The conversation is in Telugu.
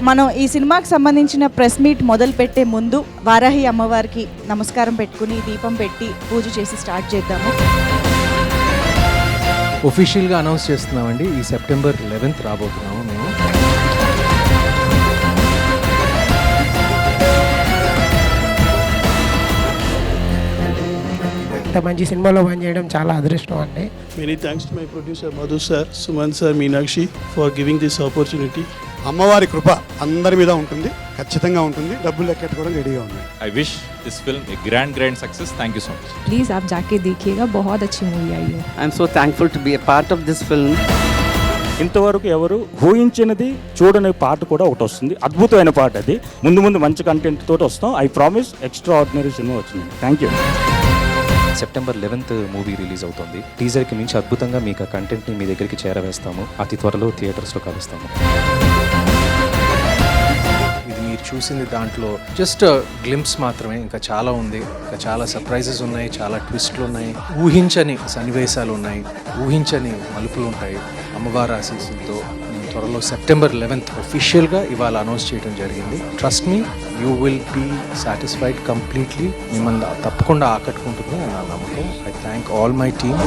మనం ఈ సినిమాకి సంబంధించిన ప్రెస్ మీట్ మొదలు పెట్టే ముందు వారాహి అమ్మవారికి నమస్కారం పెట్టుకుని దీపం పెట్టి పూజ చేసి స్టార్ట్ చేద్దాము. ఒఫీషియల్గా అనౌన్స్ చేస్తున్నామండి, ఈ సెప్టెంబర్ 11th రాబోతున్నాము మేము. ఇంత మంచి సినిమాలో పనిచేయడం చాలా అదృష్టం అండి. Many thanks to my producer Madhu sir, Suman sir, Meenakshi for giving this opportunity. అమ్మవారి కృప అందరి మీద ఉంటుంది, ఖచ్చితంగా ఉంటుంది. డబ్బులు లెక్కెట్టుకోవడం రెడీగా ఉన్నాయి. I wish this film a grand success. Thank you so much. Please आप जाके देखिएगा, बहुत अच्छी मूवी आई है. I am so thankful to be a part of this film. ఇంతవరకు ఎవరు ఊహించినది చూడని పాట కూడా ఒకటి వస్తుంది, అద్భుతమైన పాట అది. ముందు మంచి కంటెంట్ తోటి వస్తాం. I promise extraordinary cinema వచ్చింది. Thank you. September 11th movie release అవుతుంది. టీజర్కి మించి అద్భుతంగా మీకు ఆ కంటెంట్ని మీ దగ్గరికి చేరవేస్తాము. అతి త్వరలో థియేటర్స్లో కలుస్తాము. ఇది మీరు చూసింది దాంట్లో జస్ట్ గ్లింప్స్ మాత్రమే, ఇంకా చాలా ఉంది. ఇంకా చాలా సర్ప్రైజెస్ ఉన్నాయి, చాలా ట్విస్ట్లు ఉన్నాయి, ఊహించని సన్నివేశాలు ఉన్నాయి, ఊహించని మలుపులు ఉంటాయి. అమ్మవారి ఆశీస్సులతో త్వరలో సెప్టెంబర్ 11th ఒఫీషియల్గా ఇవాళ అనౌన్స్ చేయడం జరిగింది. Trust me, you will be satisfied completely. మిమ్మల్ని తప్పకుండా ఆకట్టుకుంటుంది అని నా నమ్మకం. I thank all my team.